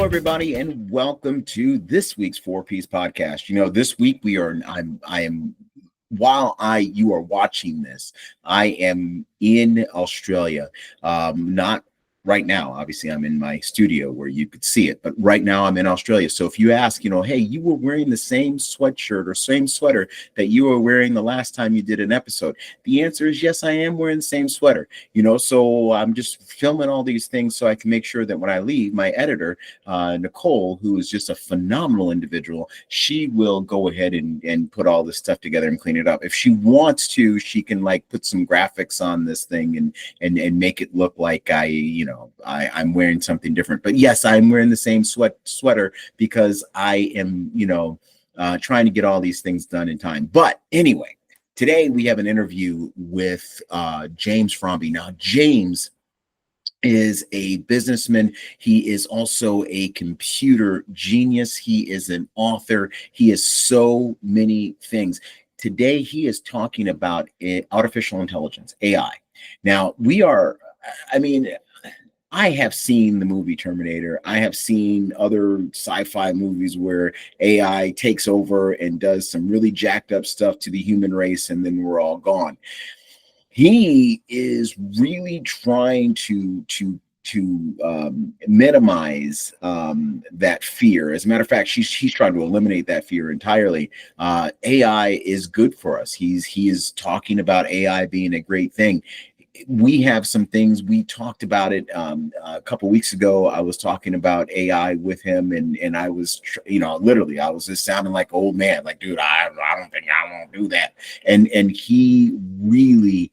Hello, everybody, and welcome to this week's Four-Piece Podcast. This week you are watching this, I am in Australia. Not right now. Obviously, I'm in my studio where you could see it, but right now I'm in Australia. So if you ask, hey, you were wearing the same sweatshirt or same sweater that you were wearing the last time you did an episode, the answer is yes, I am wearing the same sweater. So I'm just filming all these things so I can make sure that when I leave, my editor, Nicole, who is just a phenomenal individual, she will go ahead and put all this stuff together and clean it up. If she wants to, she can put some graphics on this thing and make it look like I'm wearing something different. But yes, I'm wearing the same sweater because I am, trying to get all these things done in time. But anyway, today we have an interview with James Fomby. Now, James is a businessman. He is also a computer genius. He is an author. He is so many things. Today, he is talking about artificial intelligence, AI. Now, I have seen the movie Terminator. I have seen other sci-fi movies where AI takes over and does some really jacked up stuff to the human race, and then we're all gone. He is really trying to minimize that fear. As a matter of fact, he's trying to eliminate that fear entirely. AI is good for us. He is talking about AI being a great thing. We have some things, we talked about it a couple weeks ago. I was talking about AI with him, and I was, literally, I was just sounding like old man, like, dude, I don't think I won't do that. And he really,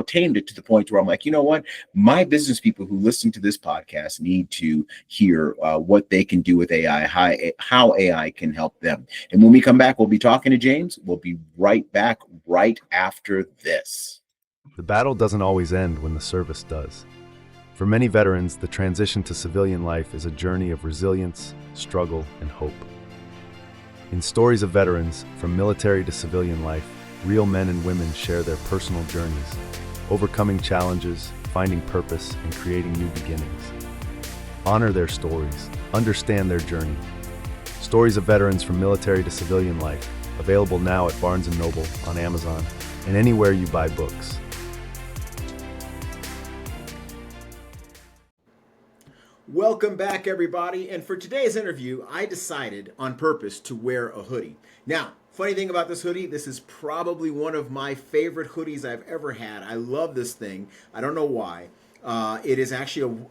tamed it to the point where I'm like, you know what? My business people who listen to this podcast need to hear what they can do with AI, how AI can help them. And when we come back, we'll be talking to James. We'll be right back right after this. The battle doesn't always end when the service does. For many veterans, the transition to civilian life is a journey of resilience, struggle, and hope. In Stories of Veterans, from military to civilian life, real men and women share their personal journeys, overcoming challenges, finding purpose, and creating new beginnings. Honor their stories, understand their journey. Stories of Veterans from military to civilian life, available now at Barnes & Noble, on Amazon, and anywhere you buy books. Welcome back, everybody. And for today's interview, I decided on purpose to wear a hoodie. Now, funny thing about this hoodie, this is probably one of my favorite hoodies I've ever had. I love this thing. I don't know why. It is actually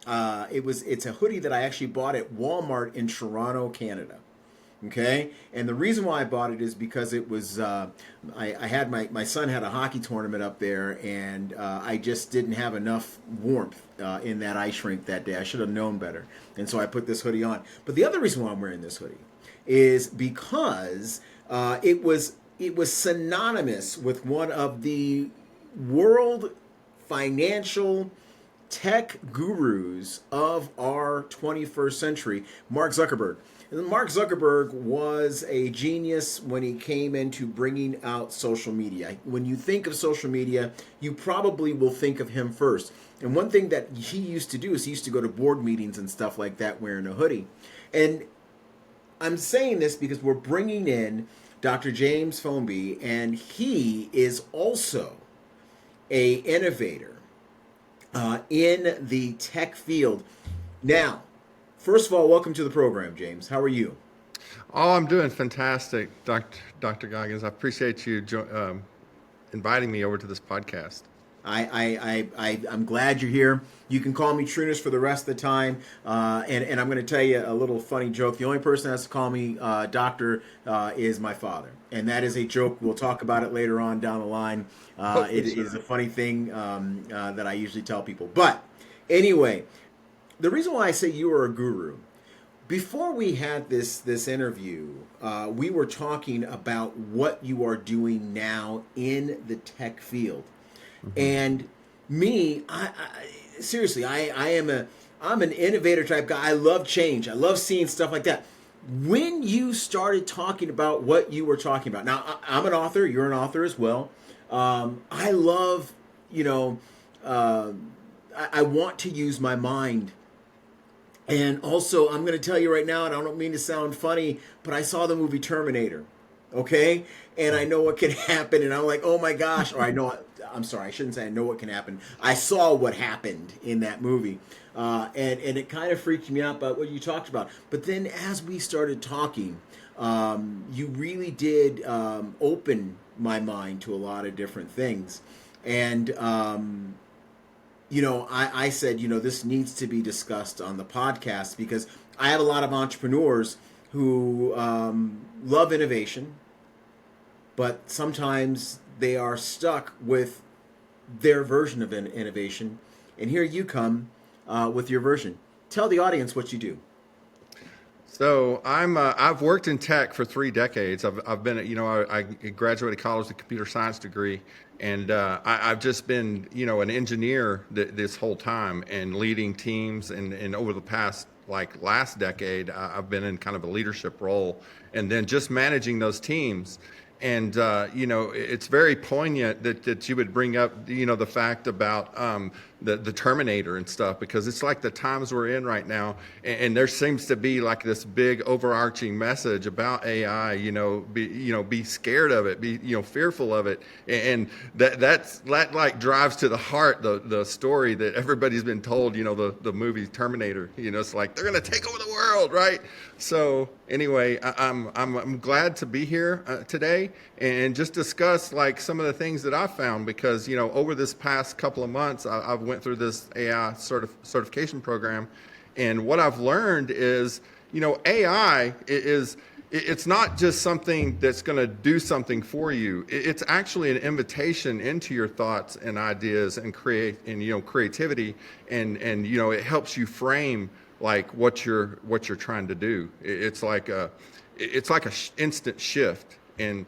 it's a hoodie that I actually bought at Walmart in Toronto, Canada. Okay, and the reason why I bought it is because it was I had my son had a hockey tournament up there, and I just didn't have enough warmth in that ice rink that day. I should have known better, and so I put this hoodie on. But the other reason why I'm wearing this hoodie is because it was synonymous with one of the world financial tech gurus of our 21st century, Mark Zuckerberg. And Mark Zuckerberg was a genius when he came into bringing out social media. When you think of social media, you probably will think of him first. And one thing that he used to do is he used to go to board meetings and stuff like that wearing a hoodie. And I'm saying this because we're bringing in Dr. James Fomby, and he is also an innovator in the tech field. Now, first of all, welcome to the program, James. How are you? Oh, I'm doing fantastic, Dr. Goggins. I appreciate you inviting me over to this podcast. I'm glad you're here. You can call me Trunnis for the rest of the time. And I'm going to tell you a little funny joke. The only person that has to call me doctor is my father. And that is a joke. We'll talk about it later on down the line. It is a funny thing that I usually tell people. But anyway, the reason why I say you are a guru, before we had this interview, we were talking about what you are doing now in the tech field. Mm-hmm. And me, seriously, I'm an innovator type guy. I love change. I love seeing stuff like that. When you started talking about what you were talking about, now I'm an author. You're an author as well. I love, I want to use my mind And also, I'm going to tell you right now, and I don't mean to sound funny, but I saw the movie Terminator, okay? And I know what can happen, and I'm like, oh my gosh. Or I'm sorry, I shouldn't say I know what can happen. I saw what happened in that movie. And it kind of freaked me out about what you talked about. But then as we started talking, you really did open my mind to a lot of different things. And, I said, this needs to be discussed on the podcast because I have a lot of entrepreneurs who love innovation, but sometimes they are stuck with their version of an innovation. And here you come with your version. Tell the audience what you do. So I've worked in tech for 3 decades. I've been, I graduated college with a computer science degree, and I've just been, an engineer this whole time and leading teams. And over the past, last decade, I've been in kind of a leadership role, and then just managing those teams. And, it's very poignant that you would bring up, the fact about the Terminator and stuff, because it's like the times we're in right now. And there seems to be like this big overarching message about AI, be scared of it, be, fearful of it. And that like drives to the heart, the story that everybody's been told, the movie Terminator, it's like they're going to take over the world, right? So anyway, I'm glad to be here today and just discuss like some of the things that I found, because over this past couple of months I've went through this AI certification program, and what I've learned is AI it's not just something that's going to do something for you. It's actually an invitation into your thoughts and ideas and creativity, and it helps you frame like what you're trying to do. It's like a instant shift. And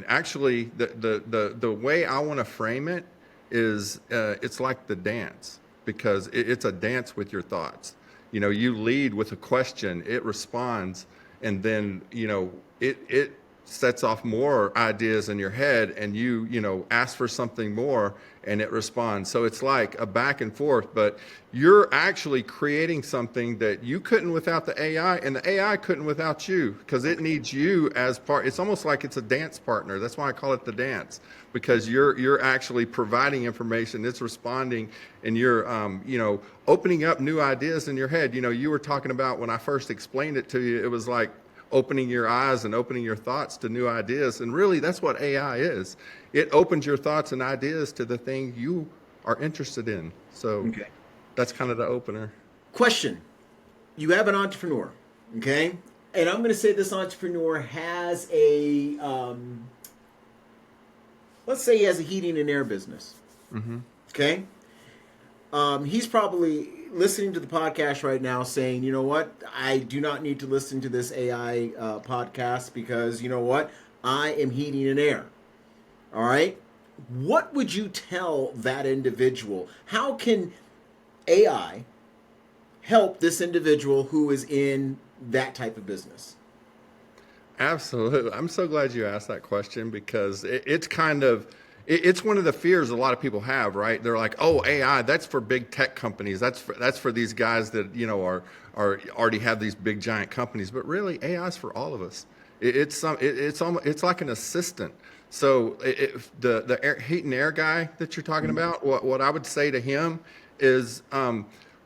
actually the way I want to frame it is it's like the dance, because it's a dance with your thoughts. You lead with a question, it responds, and then it sets off more ideas in your head, and you ask for something more and it responds. So it's like a back and forth, but you're actually creating something that you couldn't without the AI, and the AI couldn't without you, because it needs you as part. It's almost like it's a dance partner. That's why I call it the dance, because you're actually providing information, it's responding, and you're opening up new ideas in your head. You were talking about, when I first explained it to you, it was like opening your eyes and opening your thoughts to new ideas. And really, that's what AI is. It opens your thoughts and ideas to the thing you are interested in. So okay. That's kind of the opener. Question. You have an entrepreneur, okay? And I'm going to say this entrepreneur has a, let's say he has a heating and air business, okay? He's probably listening to the podcast right now saying, you know what, I do not need to listen to this AI podcast because, you know what, I am heating and air. All right? What would you tell that individual? How can AI help this individual who is in that type of business? Absolutely. I'm so glad you asked that question, because it's one of the fears a lot of people have, right? They're like, oh, AI, that's for big tech companies. That's for these guys that, are already have these big giant companies. But really, AI is for all of us. It's like an assistant. So the heat and air guy that you're talking about, what I would say to him is,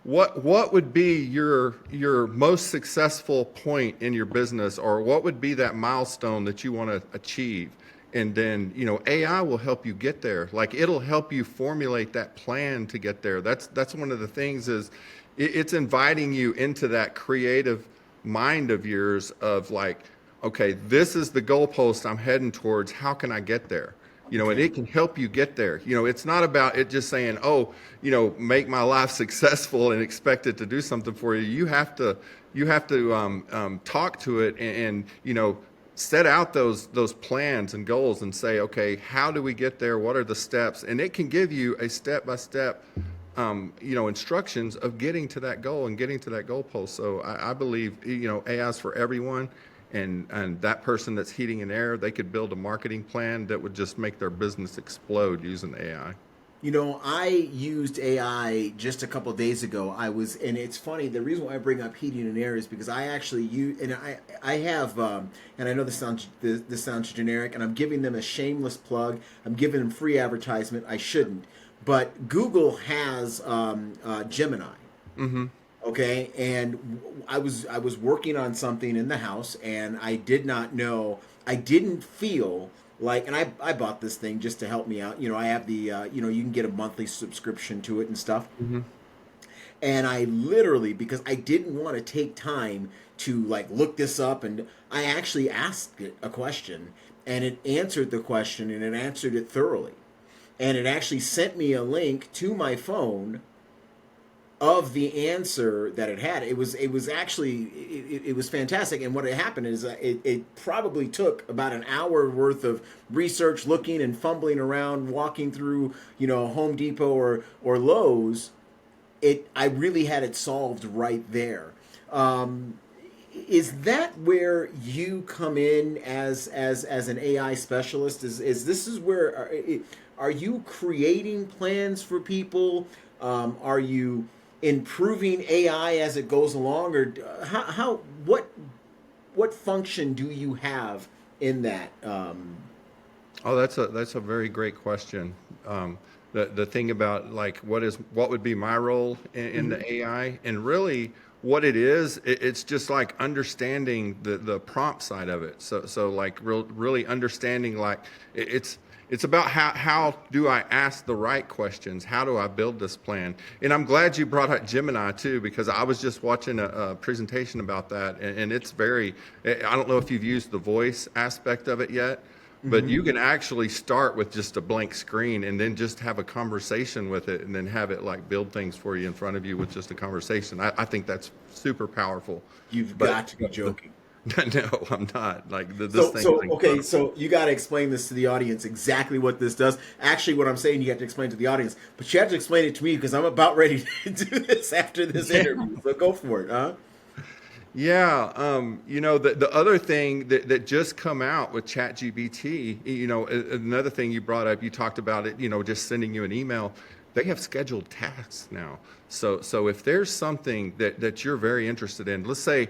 what would be your most successful point in your business, or what would be that milestone that you want to achieve? And then, AI will help you get there. Like, it'll help you formulate that plan to get there. That's one of the things, is it's inviting you into that creative mind of yours of like, okay, this is the goalpost I'm heading towards. How can I get there? And it can help you get there. It's not about it just saying, oh, make my life successful and expect it to do something for you. You have to talk to it and set out those plans and goals and say, okay, how do we get there? What are the steps? And it can give you a step-by-step, instructions of getting to that goal and getting to that goalpost. So I believe, AI is for everyone. And that person that's heating and air, they could build a marketing plan that would just make their business explode using AI. I used AI just a couple of days ago. And it's funny. The reason why I bring up heating and air is because I actually use, and I have, and I know this sounds generic, and I'm giving them a shameless plug. I'm giving them free advertisement. I shouldn't, but Google has Gemini. Mm-hmm. Okay, and I was working on something in the house, and I did not know. I didn't feel like, and I bought this thing just to help me out. I have the you can get a monthly subscription to it and stuff. Mm-hmm. And I literally, because I didn't want to take time to like look this up, and I actually asked it a question, and it answered the question, and it answered it thoroughly, and it actually sent me a link to my phone of the answer that it had. It was fantastic. And what had happened is it probably took about an hour worth of research, looking and fumbling around, walking through Home Depot or Lowe's. I really had it solved right there. Is that where you come in as an AI specialist? Is where are you creating plans for people? Are you improving AI as it goes along, or what function do you have in that? Oh, that's a very great question. The thing about like what would be my role in the AI, and really what it is, it's just like understanding the prompt side of it. So like really understanding like it's about how do I ask the right questions? How do I build this plan? And I'm glad you brought up Gemini too, because I was just watching a presentation about that, and it's very, I don't know if you've used the voice aspect of it yet, but you can actually start with just a blank screen and then just have a conversation with it, and then have it like build things for you in front of you with just a conversation. I think that's super powerful. You've got to be joking. No, I'm not. Like this thing. Okay, so you got to explain this to the audience exactly what this does. Actually, what I'm saying, you have to explain to the audience, but you have to explain it to me because I'm about ready to do this after this interview. So go for it, huh? Yeah, the other thing that just come out with ChatGPT, another thing you brought up, you talked about it, just sending you an email. They have scheduled tasks now. So if there's something that you're very interested in, let's say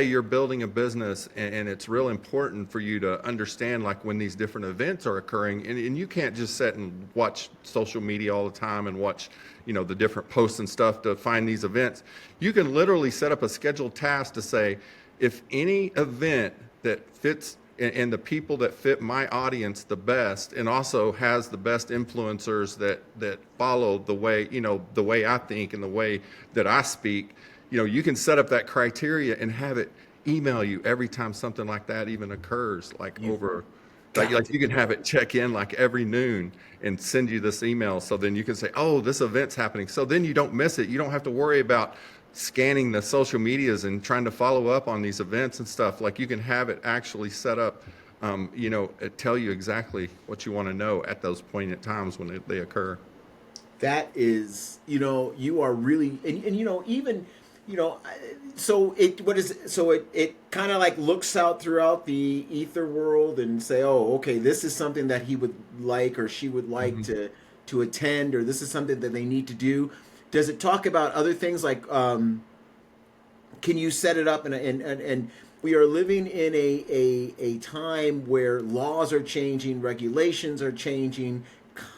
you're building a business, and it's real important for you to understand like when these different events are occurring, and you can't just sit and watch social media all the time and watch the different posts and stuff to find these events. You can literally set up a scheduled task to say, if any event that fits and the people that fit my audience the best, and also has the best influencers that follow the way I think and the way that I speak, you can set up that criteria and have it email you every time something like that even occurs, like you can have it check in like every noon and send you this email. So then you can say, oh, this event's happening. So then you don't miss it. You don't have to worry about scanning the social medias and trying to follow up on these events and stuff. Like you can have it actually set up, tell you exactly what you want to know at those poignant times when they occur. That is, you are really, and even, so it kind of like looks out throughout the ether world and say, oh, okay, this is something that he would like, or she would like to attend, or this is something that they need to do. Does it talk about other things like, can you set it up and we are living in a time where laws are changing, regulations are changing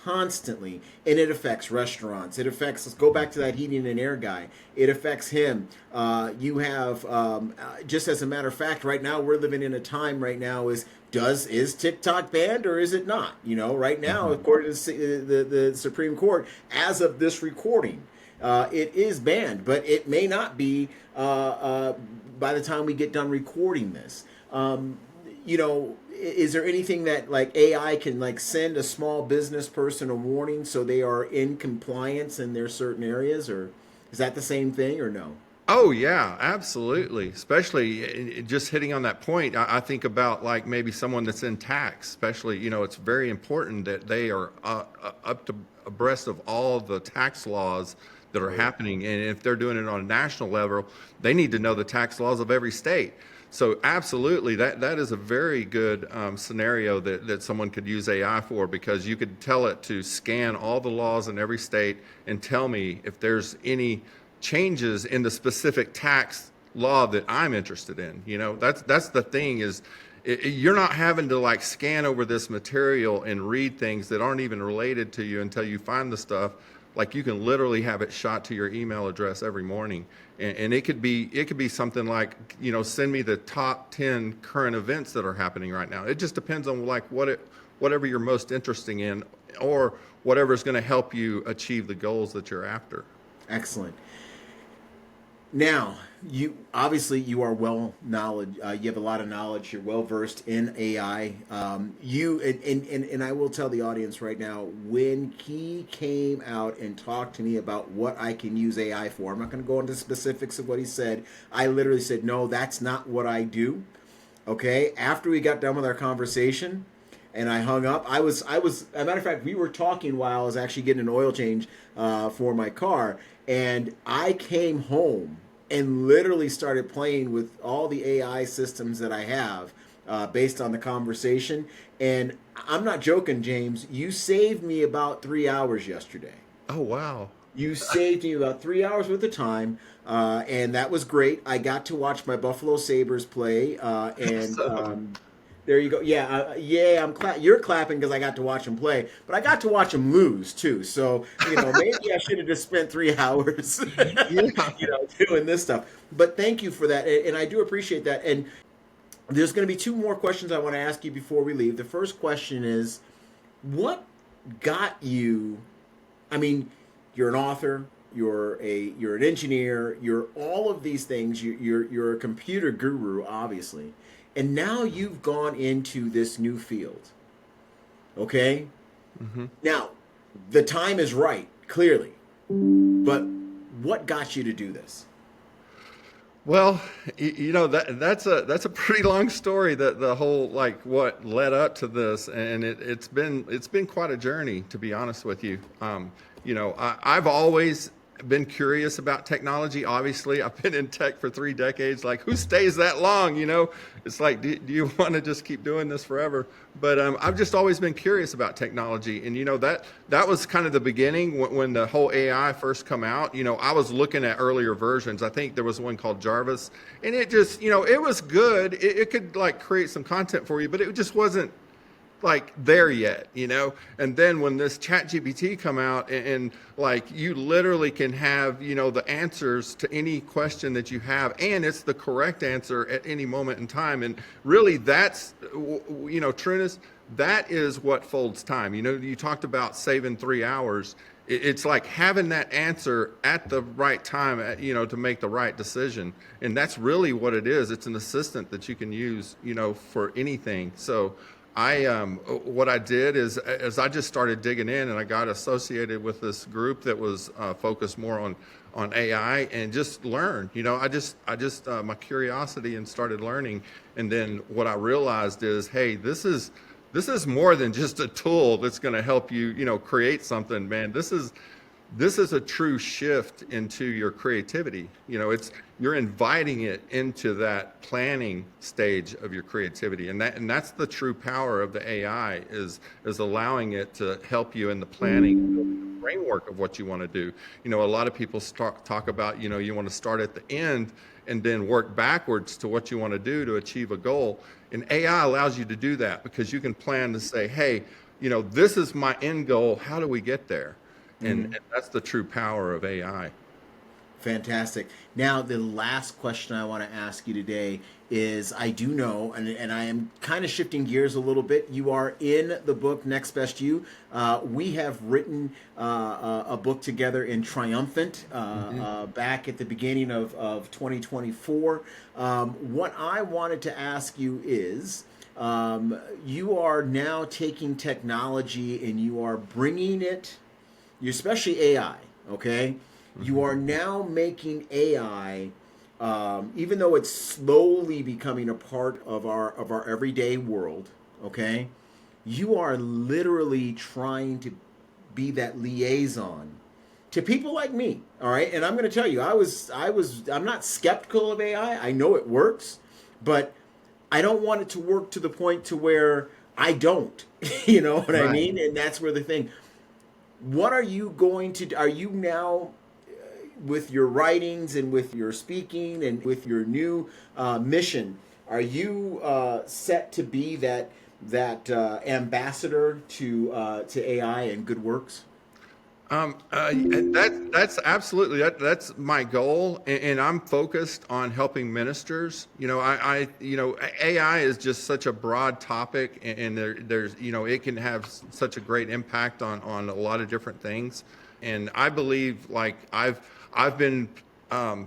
constantly, and it affects restaurants. It affects, let's go back to that heating and air guy. It affects him. You have, just as a matter of fact, right now we're living in a time right now is TikTok banned or is it not? Right now, according to the Supreme Court, as of this recording, it is banned, but it may not be by the time we get done recording this. Is there anything that like AI can like send a small business person a warning so they are in compliance in their certain areas, or is that the same thing or no? Oh yeah, absolutely. Especially just hitting on that point, I think about like maybe someone that's in tax, especially, it's very important that they are up to abreast of all the tax laws that are happening. And if they're doing it on a national level, they need to know the tax laws of every state. So absolutely, that is a very good scenario that someone could use AI for, because you could tell it to scan all the laws in every state and tell me if there's any changes in the specific tax law that I'm interested in. You know, that's the thing is, you're not having to like scan over this material and read things that aren't even related to you until you find the stuff. Like, you can literally have it shot to your email address every morning, and it could be something like, you know, send me the top 10 current events that are happening right now. It just depends on like whatever you're most interested in, or whatever is going to help you achieve the goals that you're after. Excellent. Now, you obviously you are well knowledge. You have a lot of knowledge. You're well versed in AI. And I will tell the audience right now, when he came out and talked to me about what I can use AI for, I'm not going to go into specifics of what he said. I literally said, no, that's not what I do. Okay. After we got done with our conversation, and I hung up. I was. As a matter of fact, we were talking while I was actually getting an oil change for my car, and I came home and literally started playing with all the AI systems that I have based on the conversation. And I'm not joking, James. You saved me about 3 hours yesterday. Oh, wow. You saved me about 3 hours worth of time, and that was great. I got to watch my Buffalo Sabres play, and there you go. Yeah, you're clapping because I got to watch them play, but I got to watch them lose too. So, you know, maybe I should have just spent 3 hours, you know, doing this stuff. But thank you for that, and I do appreciate that. And there's going to be 2 more questions I want to ask you before we leave. The first question is, what got you? I mean, you're an author. You're an engineer. You're all of these things. You're a computer guru, obviously. And now you've gone into this new field. Okay? Mm-hmm. Now, the time is right, clearly. But what got you to do this? Well, you know, that's a pretty long story, that the whole like what led up to this, and it's been quite a journey, to be honest with you. You know, I've always been curious about technology. Obviously, I've been in tech for 3 decades. Like, who stays that long? You know, it's like, do you want to just keep doing this forever? But I've just always been curious about technology. And, you know, that was kind of the beginning when the whole AI first come out. You know, I was looking at earlier versions. I think there was one called Jarvis, and it just, you know, it was good. It could like create some content for you, but it just wasn't like there yet, you know. And then when this ChatGPT come out, and like you literally can have, you know, the answers to any question that you have, and it's the correct answer at any moment in time. And really, that's, you know, Trunnis, that is what folds time. You know, you talked about saving 3 hours. It's like having that answer at the right time, you know, to make the right decision. And that's really what it is. It's an assistant that you can use, you know, for anything. So what I did is, as I just started digging in, and I got associated with this group that was focused more on AI, and just learn. You know, I just my curiosity, and started learning. And then what I realized is, hey, this is more than just a tool that's going to help you, you know, create something, man. This is a true shift into your creativity. You know, you're inviting it into that planning stage of your creativity. And that's the true power of the AI, is allowing it to help you in the planning framework of what you want to do. You know, a lot of people talk about, you know, you want to start at the end and then work backwards to what you want to do to achieve a goal. And AI allows you to do that, because you can plan to say, hey, you know, this is my end goal. How do we get there? And that's the true power of AI. Fantastic. Now, the last question I want to ask you today is, I do know, and I am kind of shifting gears a little bit. You are in the book Next Best You. We have written a book together in Triumphant back at the beginning of 2024. What I wanted to ask you is, you are now taking technology and you are bringing it, especially AI, okay? Mm-hmm. You are now making AI, even though it's slowly becoming a part of our everyday world, okay? You are literally trying to be that liaison to people like me, all right? And I'm going to tell you, I'm not skeptical of AI. I know it works, but I don't want it to work to the point to where I don't. You know what I Right. mean? And that's where the thing. What are you going to? Are you now with your writings and with your speaking and with your new mission? Are you set to be that ambassador to AI and good works? That's absolutely that's my goal, and I'm focused on helping ministers. AI is just such a broad topic, and there's it can have such a great impact on a lot of different things, and I believe like I've been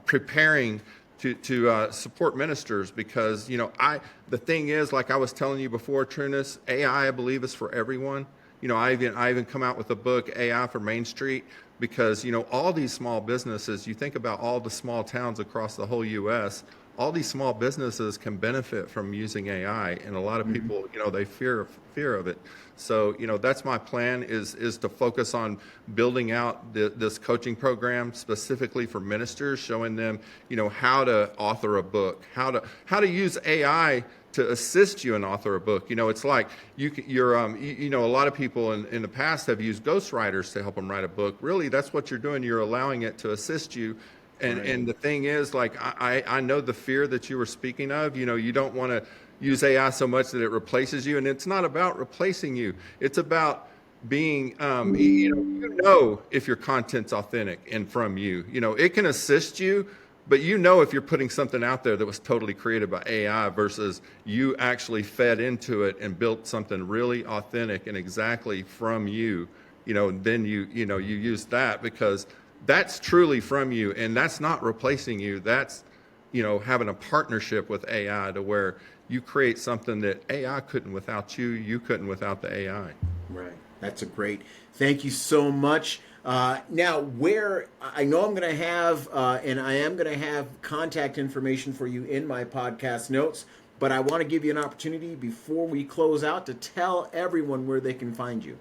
preparing to support ministers because the thing is, like I was telling you before, Trunnis, AI I believe is for everyone. I even come out with a book, AI for Main Street, because all these small businesses. You think about all the small towns across the whole U.S. All these small businesses can benefit from using AI, and a lot of people, they fear of it. So that's my plan is to focus on building out this coaching program specifically for ministers, showing them how to author a book, how to use AI to assist you and author a book. It's like a lot of people in the past have used ghostwriters to help them write a book. Really, that's what you're doing. You're allowing it to assist you. And the thing is, like, I know the fear that you were speaking of. You don't want to use AI so much that it replaces you. And it's not about replacing you. It's about being, if your content's authentic and from you. It can assist you, but if you're putting something out there that was totally created by AI versus you actually fed into it and built something really authentic and exactly from you, then you use that because that's truly from you, and that's not replacing you. That's having a partnership with AI to where you create something that AI couldn't without you, you couldn't without the AI. Right. That's a great. Thank you so much. Now, where I know I'm going to have, and I am going to have contact information for you in my podcast notes, but I want to give you an opportunity before we close out to tell everyone where they can find you.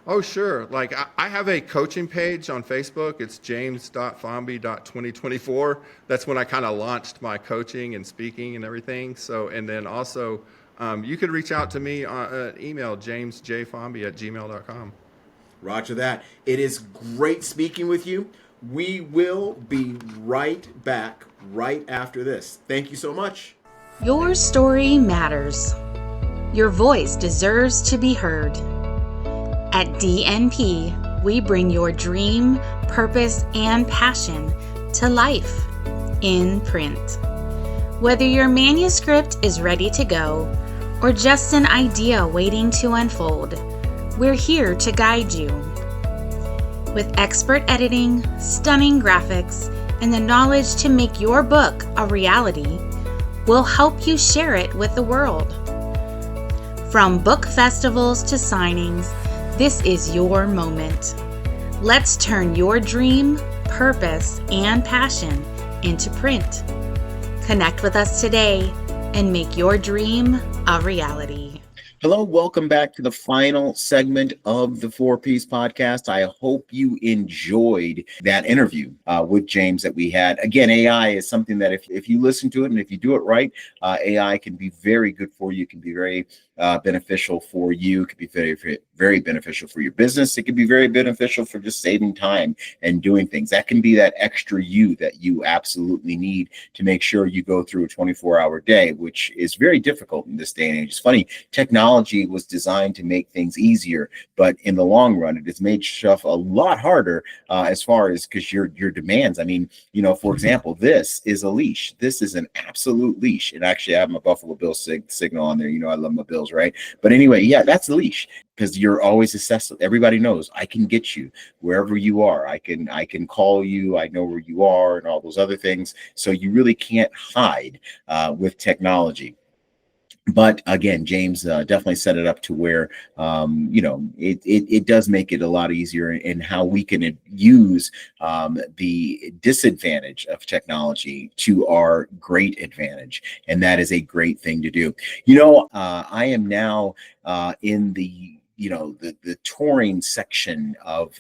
Oh, sure. Like I have a coaching page on Facebook. It's james.fomby.2024. That's when I kind of launched my coaching and speaking and everything. So, and then also you could reach out to me on email, jamesjfomby@gmail.com. Roger that. It is great speaking with you. We will be right back right after this. Thank you so much. Your story matters. Your voice deserves to be heard. At DNP, we bring your dream, purpose, and passion to life in print. Whether your manuscript is ready to go or just an idea waiting to unfold, we're here to guide you. With expert editing, stunning graphics, and the knowledge to make your book a reality, we'll help you share it with the world. From book festivals to signings, this is your moment. Let's turn your dream, purpose, and passion into print. Connect with us today and make your dream a reality. Hello, welcome back to the final segment of the 4 Ps podcast. I hope you enjoyed that interview with James that we had. Again, AI is something that if you listen to it and if you do it right, AI can be very good for you. It can be very beneficial for you. It can be very, very beneficial for your business. It can be very beneficial for just saving time and doing things. That can be that extra you that you absolutely need to make sure you go through a 24-hour day, which is very difficult in this day and age. It's funny, technology was designed to make things easier, but in the long run, it has made stuff a lot harder as far as because your demands. I mean, for example, this is a leash. This is an absolute leash. And actually, I have my Buffalo Bills signal on there. I love my Bills, right? But anyway, yeah, that's a leash because you're always accessible. Everybody knows I can get you wherever you are. I can call you. I know where you are and all those other things. So you really can't hide with technology. But again, James definitely set it up to where, it does make it a lot easier in how we can use the disadvantage of technology to our great advantage. And that is a great thing to do. I am now in the touring section of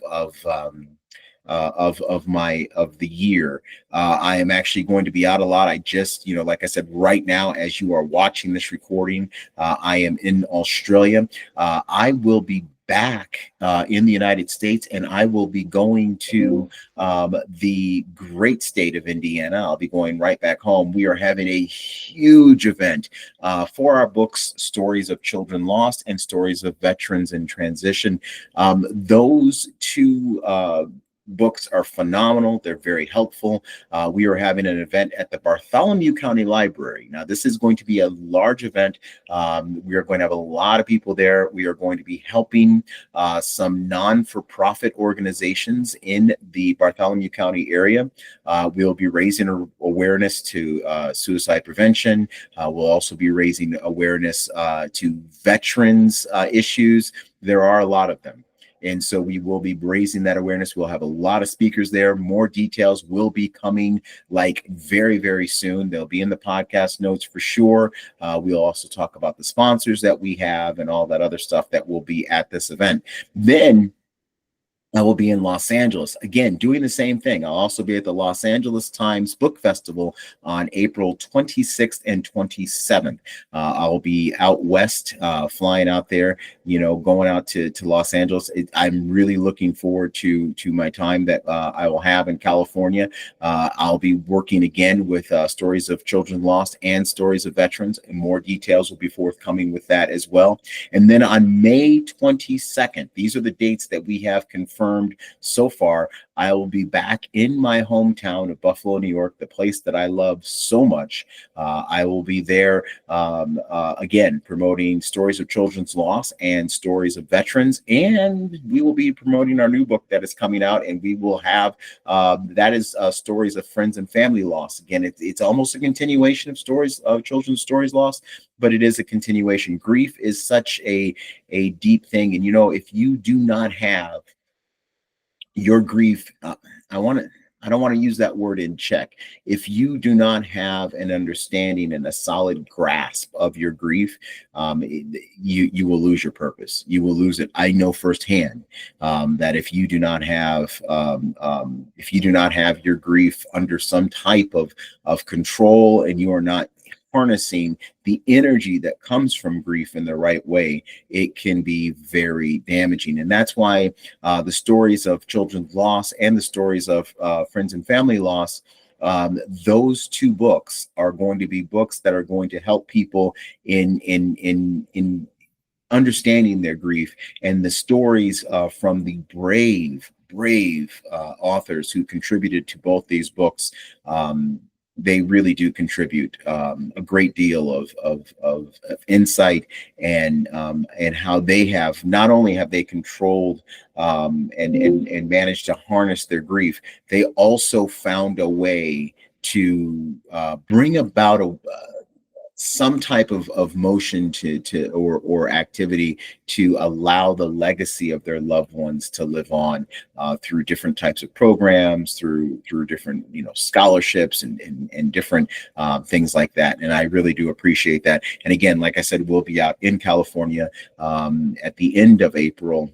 of the year. I am actually going to be out a lot. I just, like I said, right now, as you are watching this recording, I am in Australia. I will be back in the United States, and I will be going to the great state of Indiana. I'll be going right back home. We are having a huge event for our books, Stories of Children Lost and Stories of Veterans in Transition. Those two books are phenomenal. They're very helpful. We are having an event at the Bartholomew County Library. Now, this is going to be a large event. We are going to have a lot of people there. We are going to be helping some non-for-profit organizations in the Bartholomew County area. We'll be raising awareness to suicide prevention. We'll also be raising awareness to veterans issues. There are a lot of them. And so we will be raising that awareness. We'll have a lot of speakers there. More details will be coming like very, very soon. They'll be in the podcast notes for sure. We'll also talk about the sponsors that we have and all that other stuff that will be at this event. Then I will be in Los Angeles, again, doing the same thing. I'll also be at the Los Angeles Times Book Festival on April 26th and 27th. I'll be out west, flying out there, going out to Los Angeles. I'm really looking forward to my time that I will have in California. I'll be working again with Stories of Children Lost and Stories of Veterans, and more details will be forthcoming with that as well. And then on May 22nd, these are the dates that we have confirmed so far. I will be back in my hometown of Buffalo, New York, the place that I love so much. I will be there again, promoting Stories of Children's Loss and Stories of Veterans, and we will be promoting our new book that is coming out, and we will have that is Stories of Friends and Family Loss. Again, it's almost a continuation of Stories of Children's Stories Lost, but it is a continuation. Grief is such a deep thing, and if you do not have your grief, I don't want to use that word in check. If you do not have an understanding and a solid grasp of your grief, you will lose your purpose. You will lose it. I know firsthand that if you do not have your grief under some type of control, and you are not harnessing the energy that comes from grief in the right way, it can be very damaging. And that's why the Stories of Children's Loss and the Stories of Friends and Family Loss, those two books are going to be books that are going to help people in understanding their grief. And the stories from the brave authors who contributed to both these books, they really do contribute a great deal of insight and how they have not only have they controlled and managed to harness their grief, they also found a way to bring about some type of motion or activity to allow the legacy of their loved ones to live on through different types of programs, through different scholarships and different things like that. And I really do appreciate that. And again, like I said, we'll be out in California at the end of April,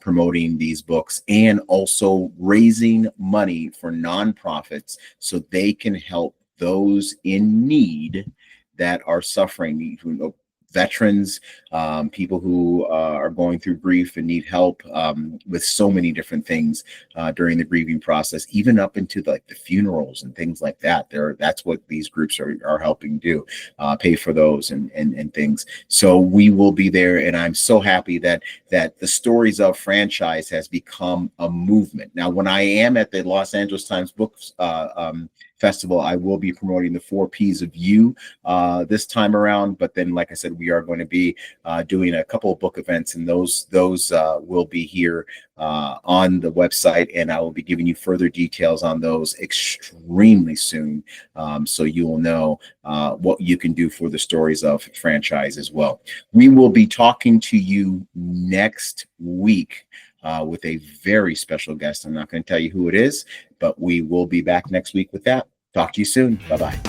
promoting these books and also raising money for nonprofits so they can help those in need that are suffering, veterans, people who are going through grief and need help with so many different things during the grieving process, even up into the funerals and things like that. That's what these groups are helping do, pay for those and things. So we will be there, and I'm so happy that the Stories of franchise has become a movement. Now, when I am at the Los Angeles Times Books Festival, I will be promoting the 4 P's of You this time around. But then, like I said, we are going to be doing a couple of book events, and those will be here on the website, and I will be giving you further details on those extremely soon, so you will know what you can do for the Stories of franchise as well. We will be talking to you next week with a very special guest. I'm not going to tell you who it is, but we will be back next week with that. Talk to you soon. Bye-bye.